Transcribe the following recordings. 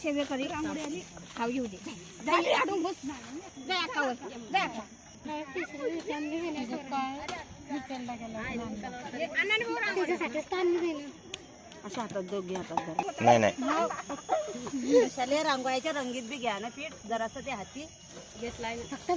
सेवे करी रांगोळी आली खाऊ येऊ दे जाई आडून बस जा खाऊ जा अशा हातात दोघे हातात नाही नाही शाले रांगोळ्याच्या रंगीत बी घ्या ना पीठ जरासं ते हाती घेतलाय फक्त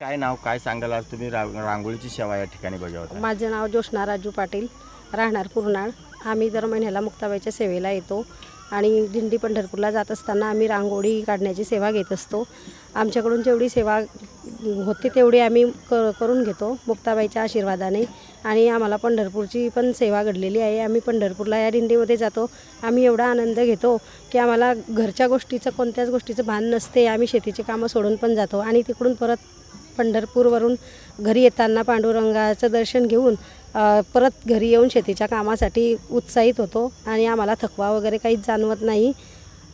काय नाव काय सांगाल आज तुम्ही रांगोळीची सेवा या ठिकाणी बजावता? माझं नाव जोशना राजू पाटील, राहणार पूर्णाळ. आम्ही दर महिन्याला मुक्ताबाईच्या सेवेला येतो आणि दिंडी पंढरपूरला जात असताना आम्ही रांगोळी काढण्याची सेवा घेत असतो. आमच्याकडून जेवढी सेवा होते तेवढी आम्ही करून घेतो मुक्ताबाईच्या आशीर्वादाने. आणि आम्हाला पंढरपूरची पण सेवा घडलेली आहे. आम्ही पंढरपूरला या दिंडीमध्ये जातो. आम्ही एवढा आनंद घेतो की आम्हाला घरच्या गोष्टीचं कोणत्याच गोष्टीचं भान नसते. आम्ही शेतीची कामं सोडून पण जातो आणि तिकडून परत पंढरपूरवरून घरी येताना पांडुरंगाचं दर्शन घेऊन परत घरी येऊन शेतीच्या कामासाठी उत्साहित होतो आणि आम्हाला थकवा वगैरे काहीच जाणवत नाही.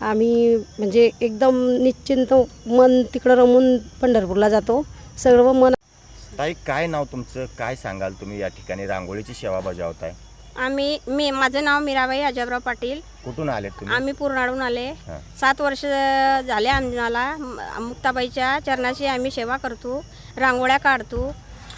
आम्ही म्हणजे एकदम निश्चिंत मन तिकडं रमून पंढरपूरला जातो. सर्व मन. ताई काय नाव तुमचं, काय सांगाल तुम्ही या ठिकाणी रांगोळीची सेवा बजावताय? माझं नाव मीराबाई अजबराव पाटील. कुठून आले तुम्ही? आम्ही पूर्णाळून आले. 7 वर्ष झाले आम्हाला. मुक्ताबाईच्या चरणाची आम्ही सेवा करतो, रांगोळ्या काढतो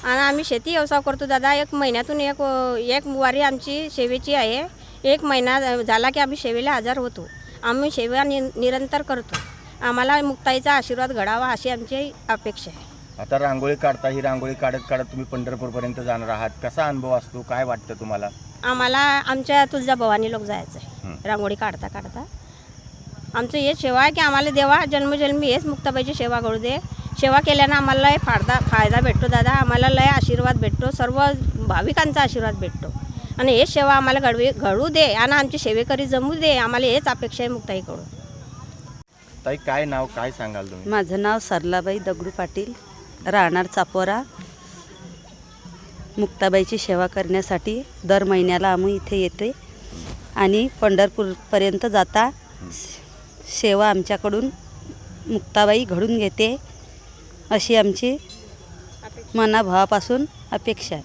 आणि आम्ही शेती व्यवसाय करतो. दादा 1 महिन्यातून एक वारी आमची सेवेची आहे. 1 महिना झाला की आम्ही सेवेला हजर होतो. आम्ही सेवा निरंतर करतो. आम्हाला मुक्ताईचा आशीर्वाद घडावा अशी आमची अपेक्षा आहे. आता रांगोळी काढता, ही रांगोळी काढत काढत तुम्ही पंढरपूरपर्यंत जाणार आहात. कसा अनुभव असतो, काय वाटतं तुम्हाला? आम्हाला आमच्या तुळजाभवानी लोक जायचं आहे रांगोळी काढता काढता. आमचं हेच सेवा आहे की आम्हाला देवा जन्मजन्मी हेच मुक्ताबाईची सेवा घडू दे. सेवा केल्यानं आम्हाला लय फायदा भेटतो दादा. आम्हाला लय आशीर्वाद भेटतो, सर्व भाविकांचा आशीर्वाद भेटतो आणि हेच सेवा आम्हाला घडू दे आणि आमची सेवेकरी जमू दे. आम्हाला हेच अपेक्षा आहे मुक्ताईकडून. ताई काय नाव, काय सांगाल तुम्ही? माझं नाव सरलाबाई दगडू पाटील, राहणार चापोरा. मुक्ताबाईची सेवा करण्यासाठी दर महिन्याला आम्ही इथे येते आणि पंढरपूरपर्यंत जाता सेवा आमच्याकडून मुक्ताबाई घडून घेते अशी आमची मनाभावापासून अपेक्षा आहे.